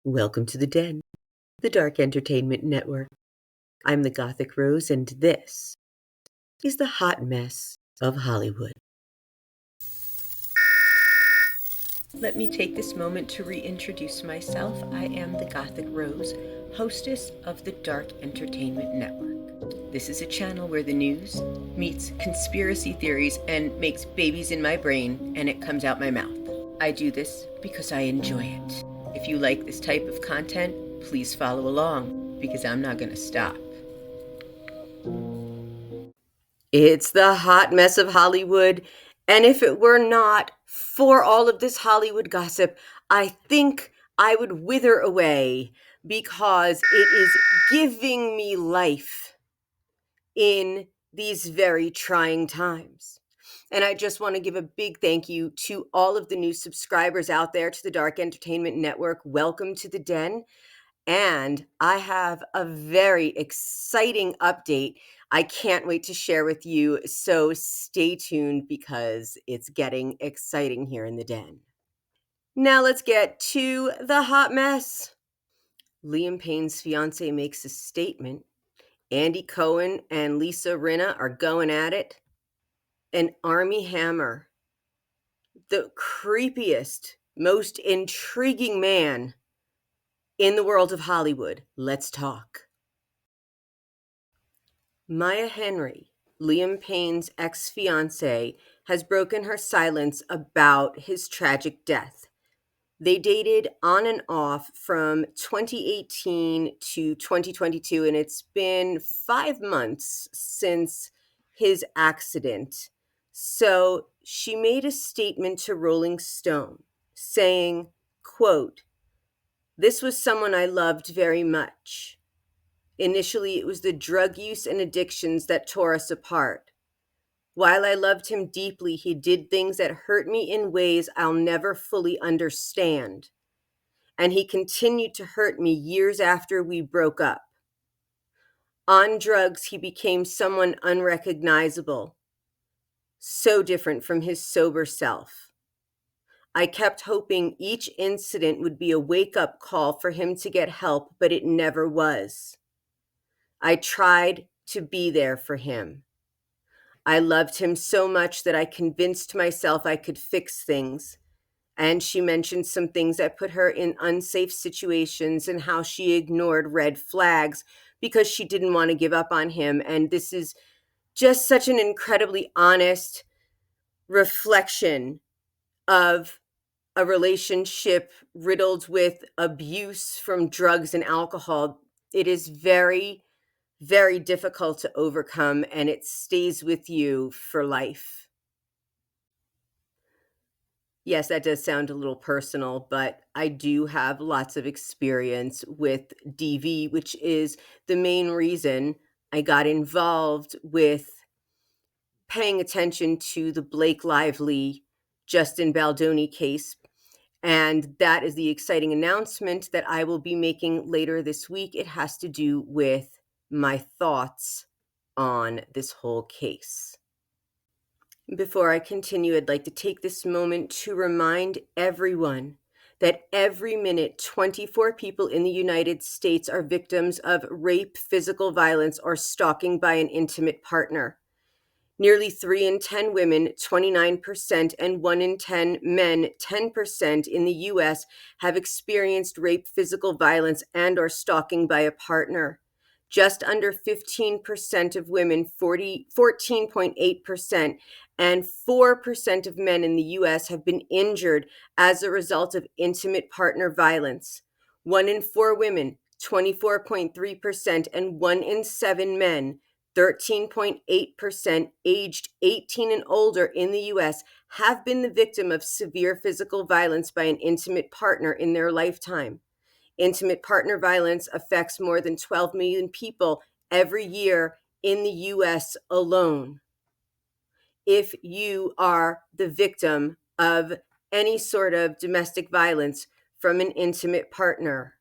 Welcome to the Den, the Dark Entertainment Network. I'm the Gothic Rose, and this is the hot mess of Hollywood. Let me take this moment to reintroduce myself. I am the Gothic Rose, hostess of the Dark Entertainment Network. This is a channel where the news meets conspiracy theories and makes babies in my brain, and it comes out my mouth. I do this because I enjoy it. If you like this type of content, please follow along, because I'm not going to stop. It's the hot mess of Hollywood, and if it were not for all of this Hollywood gossip, I think I would wither away, because it is giving me life in these very trying times. And I just want to give a big thank you to all of the new subscribers out there to the Dark Entertainment Network. Welcome to the Den. And I have a very exciting update I can't wait to share with you. So stay tuned, because it's getting exciting here in the Den. Now let's get to the hot mess. Liam Payne's fiancée makes a statement. Andy Cohen and Rinna are going at it. And Armie Hammer, the creepiest, most intriguing man in the world of Hollywood. Let's talk. Maya Henry, Liam Payne's ex-fiancée, has broken her silence about his tragic death. They dated on and off from 2018 to 2022, and it's been 5 months since his accident. So she made a statement to Rolling Stone saying, quote, "This was someone I loved very much. Initially, it was the drug use and addictions that tore us apart. While I loved him deeply, he did things that hurt me in ways I'll never fully understand. And he continued to hurt me years after we broke up. On drugs, he became someone unrecognizable, so different from his sober self. I kept hoping each incident would be a wake-up call for him to get help, but it never was. I tried to be there for him. I loved him so much that I convinced myself I could fix things." And she mentioned some things that put her in unsafe situations and how she ignored red flags because she didn't want to give up on him. And this is just such an incredibly honest reflection of a relationship riddled with abuse from drugs and alcohol. It is very, very difficult to overcome, and it stays with you for life. Yes, that does sound a little personal, but I do have lots of experience with DV, which is the main reason I got involved with paying attention to the Blake Lively, Justin Baldoni case. And that is the exciting announcement that I will be making later this week. It has to do with my thoughts on this whole case. Before I continue, I'd like to take this moment to remind everyone that every minute, 24 people in the United States are victims of rape, physical violence, or stalking by an intimate partner. Nearly 3 in 10 women, 29%, and 1 in 10 men, 10% in the U.S. have experienced rape, physical violence, and or stalking by a partner. Just under 15% of women, 14.8%, and 4% of men in the U.S. have been injured as a result of intimate partner violence. 1 in 4 women, 24.3%, and 1 in 7 men, 13.8%, aged 18 and older in the U.S. have been the victim of severe physical violence by an intimate partner in their lifetime. Intimate partner violence affects more than 12 million people every year in the U.S. alone. If you are the victim of any sort of domestic violence from an intimate partner,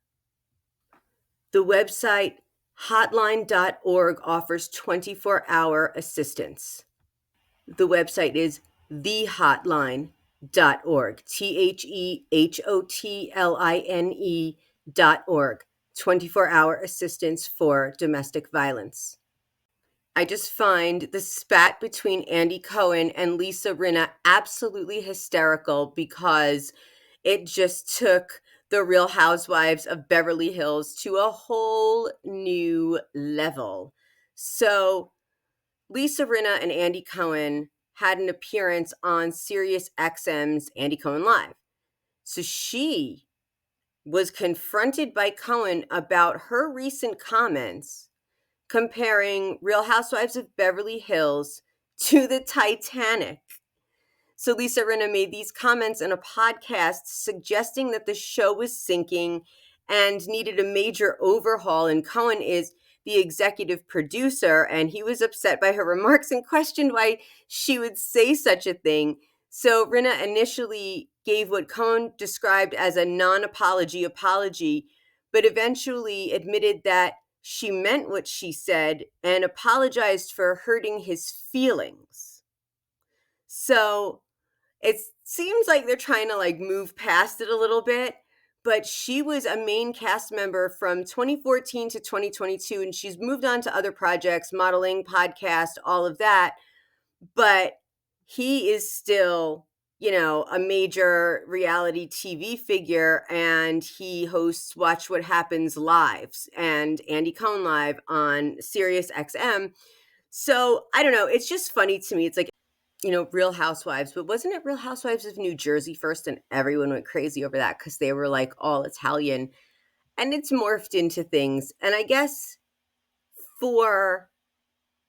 the website hotline.org offers 24-hour assistance. The website is thehotline.org, thehotline.org. help.org, 24-hour assistance for domestic violence. I just find the spat between Andy Cohen and Lisa Rinna absolutely hysterical because it just took the Real Housewives of Beverly Hills to a whole new level. So, Lisa Rinna and Andy Cohen had an appearance on Sirius XM's Andy Cohen Live. So she was confronted by Cohen about her recent comments comparing Real Housewives of Beverly Hills to the Titanic. So Lisa Rinna made these comments in a podcast suggesting that the show was sinking and needed a major overhaul. And Cohen is the executive producer, and he was upset by her remarks and questioned why she would say such a thing. So Rinna initially gave what Cohen described as a non-apology apology, but eventually admitted that she meant what she said and apologized for hurting his feelings. So it seems like they're trying to move past it a little bit, but she was a main cast member from 2014 to 2022, and she's moved on to other projects, modeling, podcast, all of that. But he is still, a major reality TV figure, and he hosts Watch What Happens Live and Andy Cohen Live on Sirius XM. So I don't know. It's just funny to me. It's like, Real Housewives, but wasn't it Real Housewives of New Jersey first? And everyone went crazy over that because they were like all Italian, and it's morphed into things. And I guess for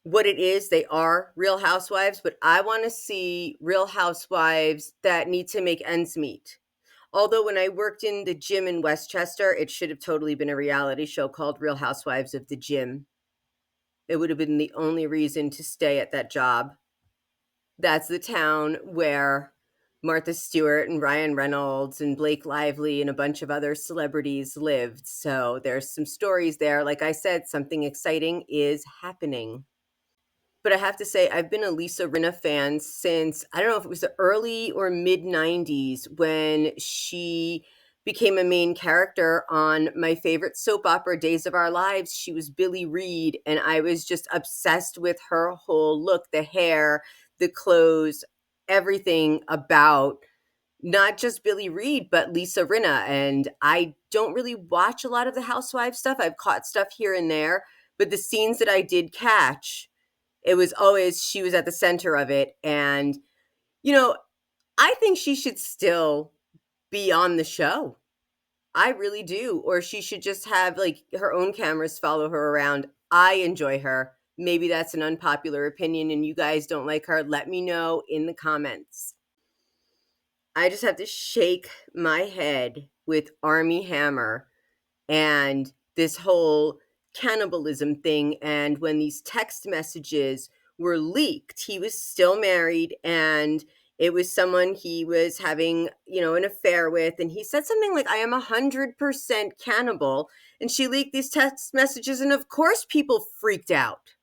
what it is, they are Real Housewives, but I want to see Real Housewives that need to make ends meet. Although when I worked in the gym in Westchester, it should have totally been a reality show called Real Housewives of the Gym. It would have been the only reason to stay at that job. That's the town where Martha Stewart and Ryan Reynolds and Blake Lively and a bunch of other celebrities lived. So there's some stories there. Like I said, something exciting is happening. But I have to say, I've been a Lisa Rinna fan since, I don't know if it was the early or mid 90s when she became a main character on my favorite soap opera, Days of Our Lives. She was Billy Reed, and I was just obsessed with her whole look, the hair, the clothes, everything about not just Billy Reed, but Lisa Rinna. And I don't really watch a lot of the Housewives stuff. I've caught stuff here and there, but the scenes that I did catch, it was always she was at the center of it. And, I think she should still be on the show. I really do. Or she should just have her own cameras follow her around. I enjoy her. Maybe that's an unpopular opinion and you guys don't like her. Let me know in the comments. I just have to shake my head with Armie Hammer and this whole cannibalism thing. And when these text messages were leaked, he was still married and it was someone he was having, an affair with. And he said something like, I am 100% cannibal. And she leaked these text messages. And of course, people freaked out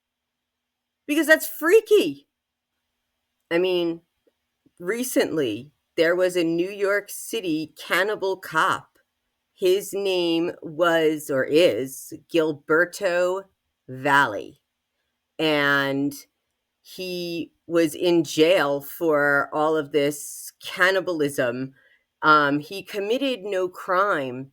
because that's freaky. I mean, recently, there was a New York City cannibal cop. His name was or is Gilberto Valley. And he was in jail for all of this cannibalism. He committed no crime,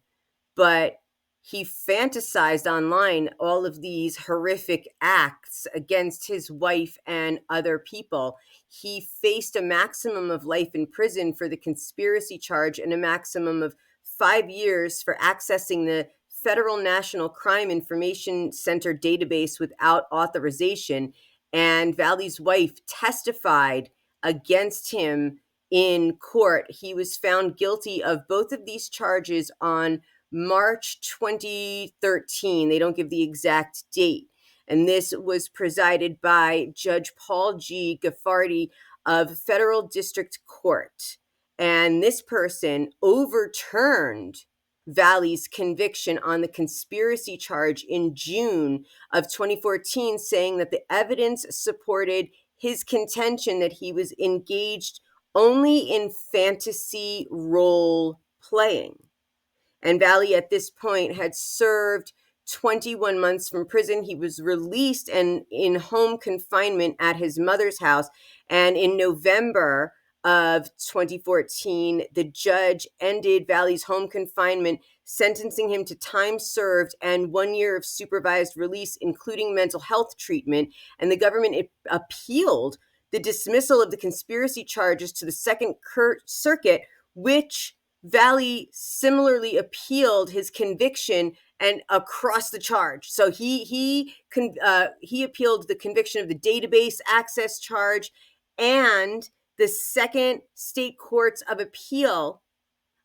but he fantasized online all of these horrific acts against his wife and other people. He faced a maximum of life in prison for the conspiracy charge and a maximum of 5 years for accessing the Federal National Crime Information Center database without authorization. And Valley's wife testified against him in court. He was found guilty of both of these charges on March 2013. They don't give the exact date. And this was presided by Judge Paul G. Gaffarty of Federal District Court. And this person overturned Valley's conviction on the conspiracy charge in June of 2014, saying that the evidence supported his contention that he was engaged only in fantasy role playing. And Valley at this point had served 21 months from prison. He was released and in home confinement at his mother's house. And in November of 2014, the judge ended Valley's home confinement, sentencing him to time served and 1 year of supervised release, including mental health treatment. And the government appealed the dismissal of the conspiracy charges to the Second Circuit, which Valley similarly appealed his conviction and across the charge. So he appealed the conviction of the database access charge, and the Second State Courts of Appeal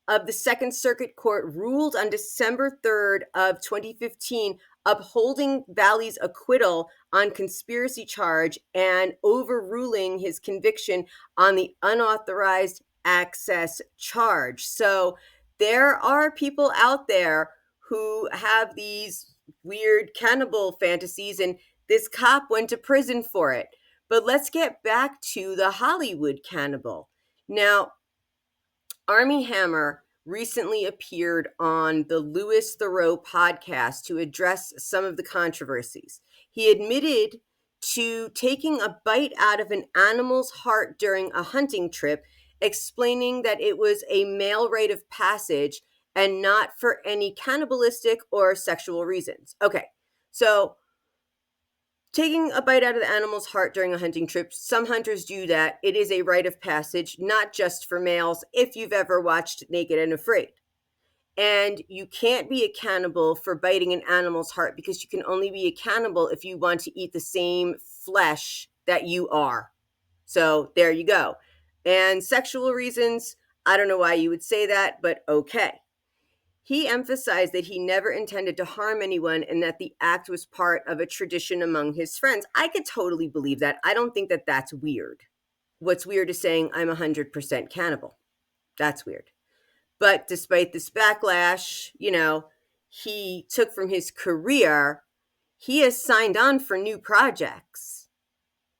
of the Second Circuit Court ruled on December 3rd of 2015, upholding Valley's acquittal on conspiracy charge and overruling his conviction on the unauthorized access charge. So there are people out there who have these weird cannibal fantasies, and this cop went to prison for it. But let's get back to the Hollywood cannibal. Now, Armie Hammer recently appeared on the Louis Theroux podcast to address some of the controversies. He admitted to taking a bite out of an animal's heart during a hunting trip, explaining that it was a male rite of passage and not for any cannibalistic or sexual reasons. Okay, so taking a bite out of the animal's heart during a hunting trip, some hunters do that. It is a rite of passage, not just for males, if you've ever watched Naked and Afraid. And you can't be a cannibal for biting an animal's heart, because you can only be a cannibal if you want to eat the same flesh that you are. So there you go. And sexual reasons, I don't know why you would say that, but okay. He emphasized that he never intended to harm anyone and that the act was part of a tradition among his friends. I could totally believe that. I don't think that that's weird. What's weird is saying I'm 100% cannibal. That's weird. But despite this backlash, he took from his career, he has signed on for new projects.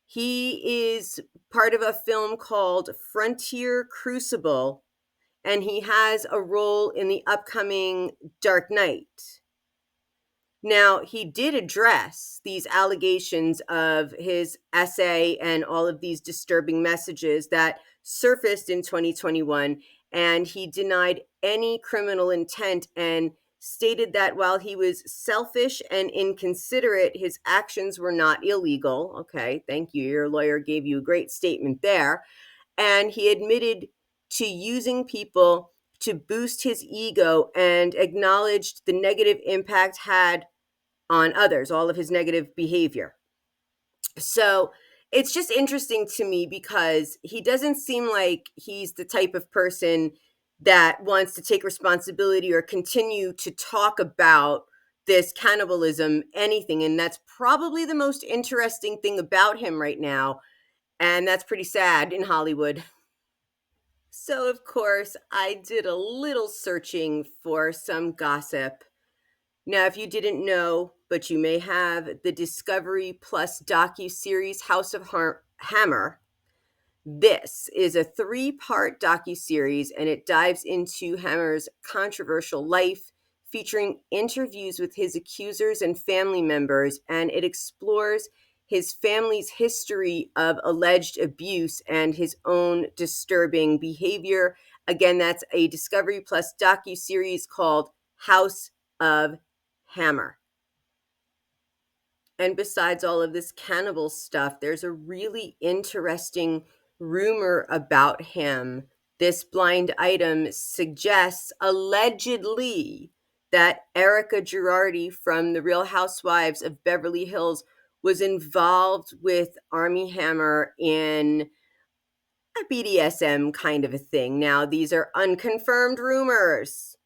He is part of a film called Frontier Crucible, and he has a role in the upcoming Dark Knight. Now, he did address these allegations of his essay and all of these disturbing messages that surfaced in 2021, and he denied any criminal intent and stated that while he was selfish and inconsiderate, his actions were not illegal. Okay, thank you. Your lawyer gave you a great statement there. And he admitted to using people to boost his ego and acknowledged the negative impact had on others, all of his negative behavior. So it's just interesting to me because he doesn't seem like he's the type of person that wants to take responsibility or continue to talk about this cannibalism, anything. And that's probably the most interesting thing about him right now. And that's pretty sad in Hollywood. So, of course, I did a little searching for some gossip. Now, if you didn't know, but you may have, the Discovery Plus docuseries House of Hammer. This is a 3-part docuseries, and it dives into Hammer's controversial life, featuring interviews with his accusers and family members, and it explores his family's history of alleged abuse and his own disturbing behavior. Again, that's a Discovery Plus docuseries called House of Hammer. And besides all of this cannibal stuff, there's a really interesting rumor about him. This blind item suggests allegedly that Erica Girardi from The Real Housewives of Beverly Hills was involved with Armie Hammer in a BDSM kind of a thing. Now, these are unconfirmed rumors,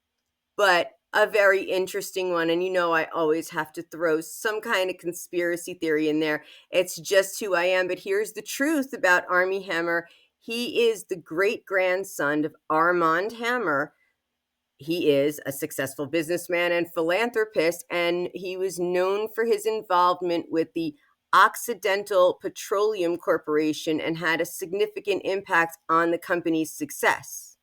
but a very interesting one. And I always have to throw some kind of conspiracy theory in there. It's just who I am. But here's the truth about Armie Hammer. He is the great-grandson of Armand Hammer. He is a successful businessman and philanthropist, and he was known for his involvement with the Occidental Petroleum Corporation and had a significant impact on the company's success.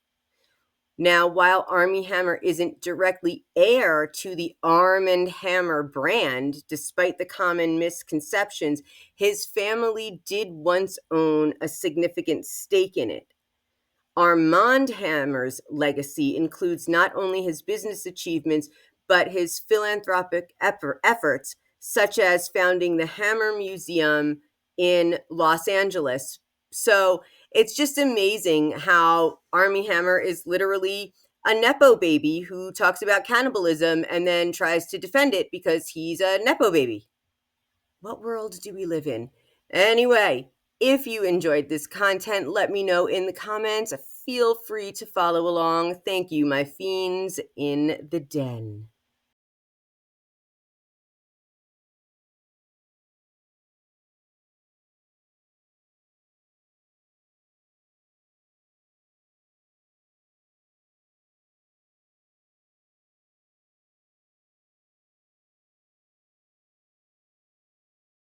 Now, while Armie Hammer isn't directly heir to the Arm and Hammer brand, despite the common misconceptions, his family did once own a significant stake in it. Armand Hammer's legacy includes not only his business achievements, but his philanthropic efforts, such as founding the Hammer Museum in Los Angeles. So it's just amazing how Armie Hammer is literally a Nepo baby who talks about cannibalism and then tries to defend it because he's a Nepo baby. What world do we live in? Anyway, if you enjoyed this content, let me know in the comments. Feel free to follow along. Thank you, my fiends in the den.